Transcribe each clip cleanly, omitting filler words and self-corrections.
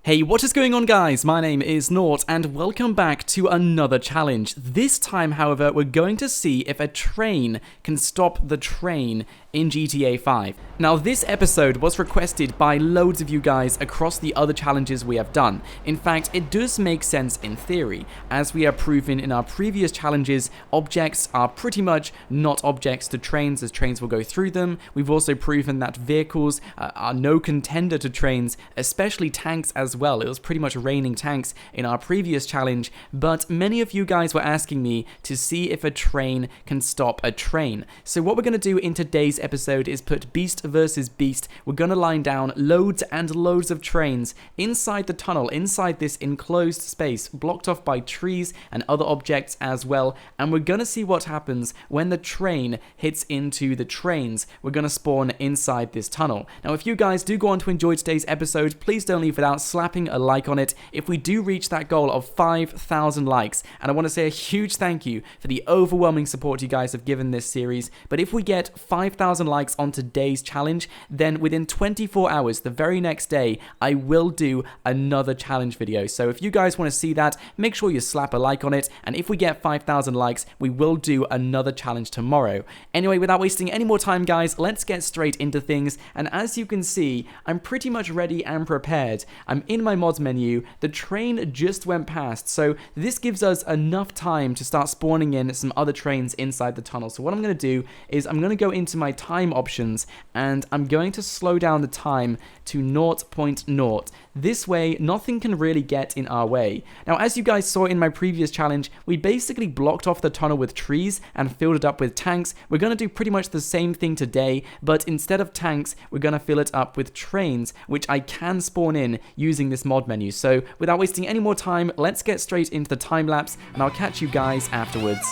Hey, what is going on, guys? My name is Nort, and welcome back to another challenge. This time, however, we're going to see if a train can stop the train in GTA 5. Now, this episode was requested by loads of you guys across the other challenges we have done. In fact, it does make sense in theory. As we have proven in our previous challenges, objects are pretty much not objects to trains, as trains will go through them. We've also proven that vehicles are no contender to trains, especially tanks as well. It was pretty much raining tanks in our previous challenge, but many of you guys were asking me to see if a train can stop a train. So what we're going to do in today's episode is put Beast versus Beast. We're going to line down loads and loads of trains inside the tunnel, inside this enclosed space, blocked off by trees and other objects as well, and we're going to see what happens when the train hits into the trains. We're going to spawn inside this tunnel. Now, if you guys do go on to enjoy today's episode, please don't leave without slapping a like on it if we do reach that goal of 5,000 likes. And I want to say a huge thank you for the overwhelming support you guys have given this series. But if we get 5,000 likes on today's challenge, then within 24 hours, the very next day, I will do another challenge video. So if you guys want to see that, make sure you slap a like on it. And if we get 5,000 likes, we will do another challenge tomorrow. Anyway, without wasting any more time, guys, let's get straight into things. And as you can see, I'm pretty much ready and prepared. I'm in my mods menu. The train just went past, so this gives us enough time to start spawning in some other trains inside the tunnel. So what I'm going to do is I'm going to go into my time options and I'm going to slow down the time to 0.0. This way, nothing can really get in our way. Now, as you guys saw in my previous challenge, we basically blocked off the tunnel with trees and filled it up with tanks. We're going to do pretty much the same thing today, but instead of tanks, we're going to fill it up with trains, which I can spawn in using this mod menu. So without wasting any more time, let's get straight into the time lapse and I'll catch you guys afterwards.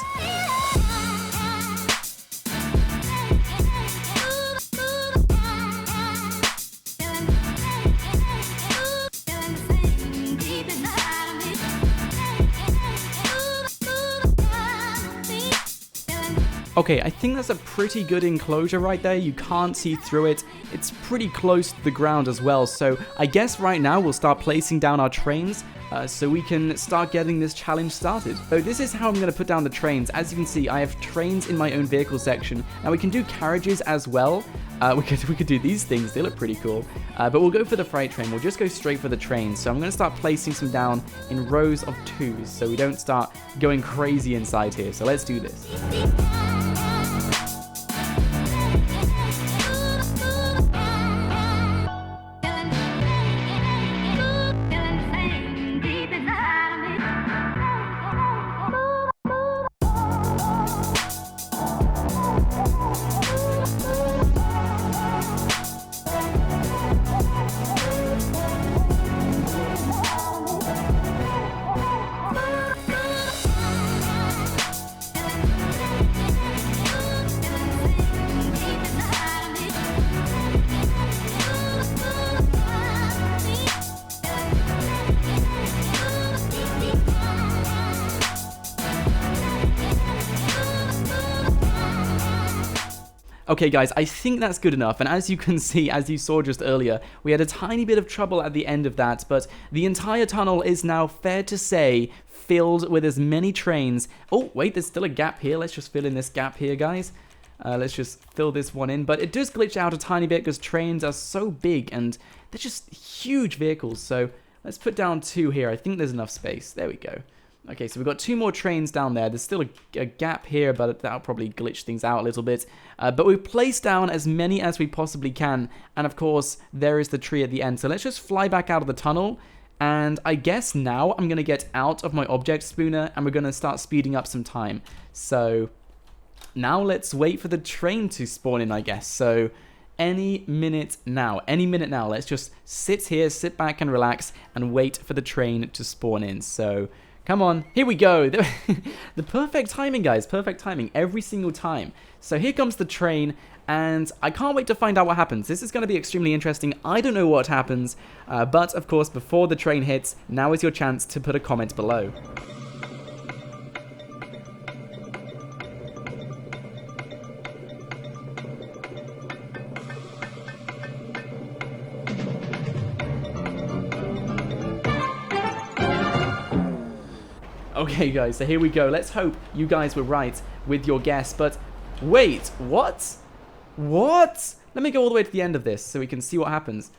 Okay, I think that's a pretty good enclosure right there. You can't see through it. It's pretty close to the ground as well. So I guess right now we'll start placing down our trains so we can start getting this challenge started. So this is how I'm going to put down the trains. As you can see, I have trains in my own vehicle section. Now we can do carriages as well. We could do these things. They look pretty cool. But we'll go for the freight train. We'll just go straight for the train. So I'm going to start placing some down in rows of twos so we don't start going crazy inside here. So let's do this. Okay guys, I think that's good enough, and as you can see, as you saw just earlier, we had a tiny bit of trouble at the end of that, but the entire tunnel is now, fair to say, filled with as many trains. Oh, wait, there's still a gap here. Let's just fill in this gap here, guys. Let's just fill this one in, but it does glitch out a tiny bit because trains are so big, and they're just huge vehicles, so let's put down two here. I think there's enough space. There we go. Okay, so we've got two more trains down there. There's still a gap here, but that'll probably glitch things out a little bit. But we've placed down as many as we possibly can. And of course, there is the tree at the end. So let's just fly back out of the tunnel. And I guess now I'm going to get out of my object spooner and we're going to start speeding up some time. So now let's wait for the train to spawn in, I guess. So any minute now. Let's just sit here, sit back and relax and wait for the train to spawn in. So come on, here we go. The perfect timing, guys, perfect timing every single time. So here comes the train, and I can't wait to find out what happens. This is going to be extremely interesting. I don't know what happens, but of course, before the train hits, now is your chance to put a comment below. Okay, guys, so here we go. Let's hope you guys were right with your guess. But wait, what? What? Let me go all the way to the end of this so we can see what happens.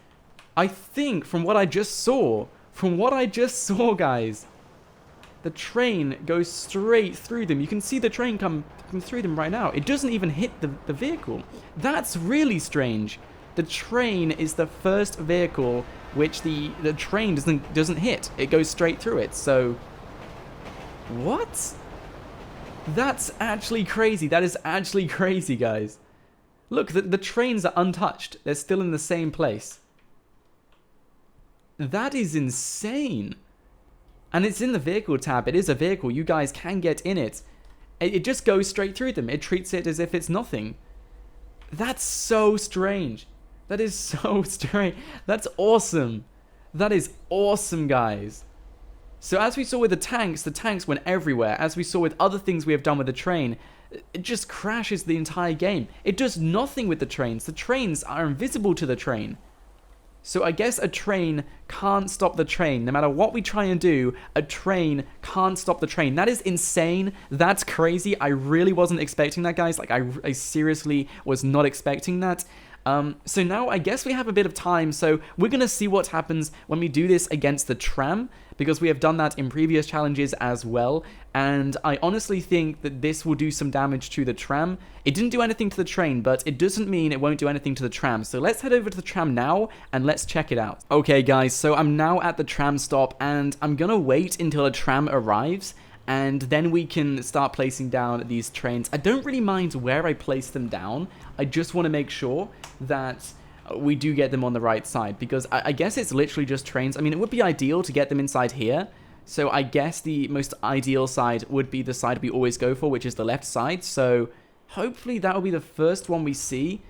I think from what I just saw, guys, the train goes straight through them. You can see the train come through them right now. It doesn't even hit the vehicle. That's really strange. The train is the first vehicle which the train doesn't hit. It goes straight through it. So, what? That's actually crazy. That is actually crazy, guys. Look, the trains are untouched. They're still in the same place. That is insane. And it's in the vehicle tab. It is a vehicle. You guys can get in it. It just goes straight through them. It treats it as if it's nothing. That's so strange. That is so strange. That's awesome. That is awesome, guys. So as we saw with the tanks went everywhere. As we saw with other things we have done with the train, it just crashes the entire game. It does nothing with the trains. The trains are invisible to the train. So I guess a train can't stop the train. No matter what we try and do, a train can't stop the train. That is insane. That's crazy. I really wasn't expecting that, guys. Like, I seriously was not expecting that. So now I guess we have a bit of time, so we're going to see what happens when we do this against the tram, because we have done that in previous challenges as well, and I honestly think that this will do some damage to the tram. It didn't do anything to the train, but it doesn't mean it won't do anything to the tram, so let's head over to the tram now, and let's check it out. Okay guys, so I'm now at the tram stop, and I'm gonna wait until a tram arrives, and then we can start placing down these trains. I don't really mind where I place them down. I just want to make sure that we do get them on the right side, because I guess it's literally just trains. I mean, it would be ideal to get them inside here. So I guess the most ideal side would be the side we always go for, which is the left side. So hopefully that will be the first one we see.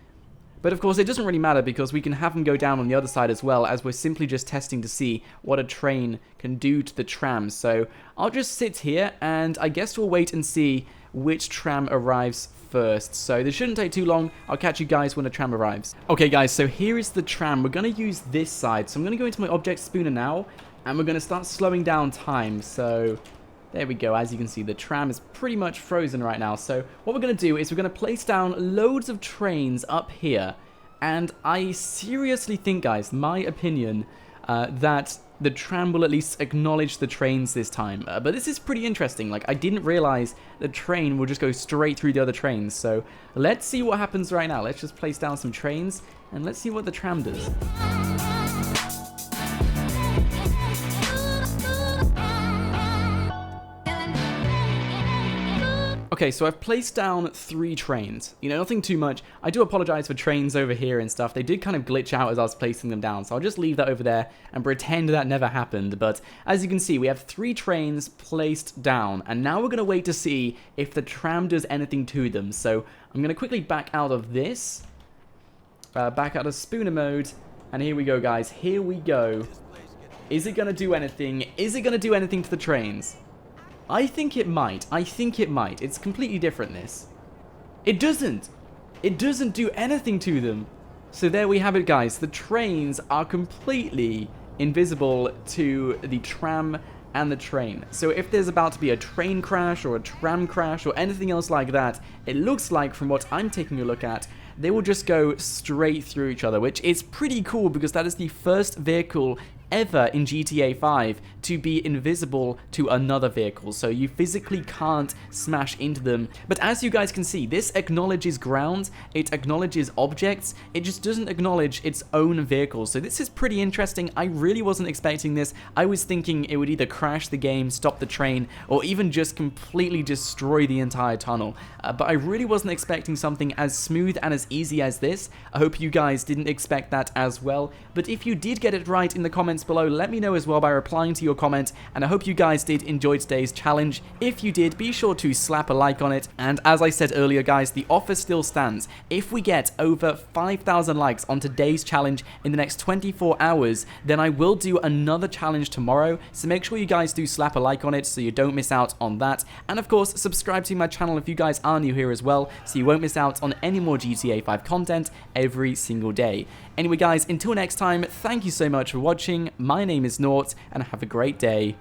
But of course, it doesn't really matter because we can have them go down on the other side as well, as we're simply just testing to see what a train can do to the tram. So I'll just sit here, and I guess we'll wait and see which tram arrives first. So this shouldn't take too long. I'll catch you guys when the tram arrives. Okay guys, so here is the tram. We're going to use this side. So I'm going to go into my object spooner now, and we're going to start slowing down time. So there we go. As you can see, the tram is pretty much frozen right now. So what we're going to do is we're going to place down loads of trains up here. And I seriously think, guys, my opinion, that the tram will at least acknowledge the trains this time. But this is pretty interesting. Like, I didn't realize the train will just go straight through the other trains. So let's see what happens right now. Let's just place down some trains, and let's see what the tram does. Okay, so I've placed down 3 trains. You know, nothing too much. I do apologize for trains over here and stuff. They did kind of glitch out as I was placing them down, so I'll just leave that over there and pretend that never happened. But as you can see, we have 3 trains placed down, and now we're going to wait to see if the tram does anything to them. So I'm going to quickly back out of this, back out of spooner mode, and here we go, guys. Here we go. Is it going to do anything? Is it going to do anything to the trains? I think it might. I think it might. It's completely different, this. It doesn't. It doesn't do anything to them. So there we have it, guys. The trains are completely invisible to the tram and the train. So if there's about to be a train crash or a tram crash or anything else like that, it looks like, from what I'm taking a look at, they will just go straight through each other, which is pretty cool because that is the first vehicle ever in GTA 5 to be invisible to another vehicle, so you physically can't smash into them. But as you guys can see, this acknowledges ground, it acknowledges objects, it just doesn't acknowledge its own vehicle. So this is pretty interesting. I really wasn't expecting this. I was thinking it would either crash the game, stop the train, or even just completely destroy the entire tunnel. But I really wasn't expecting something as smooth and as easy as this. I hope you guys didn't expect that as well. But if you did get it right in the comments below, let me know as well by replying to your comment, and I hope you guys did enjoy today's challenge. If you did, be sure to slap a like on it, and as I said earlier, guys, the offer still stands. If we get over 5,000 likes on today's challenge in the next 24 hours, then I will do another challenge tomorrow, so make sure you guys do slap a like on it so you don't miss out on that. And of course, subscribe to my channel if you guys are new here as well, so you won't miss out on any more GTA 5 content every single day. Anyway guys, until next time, thank you so much for watching. My name is Nort, and have a great day.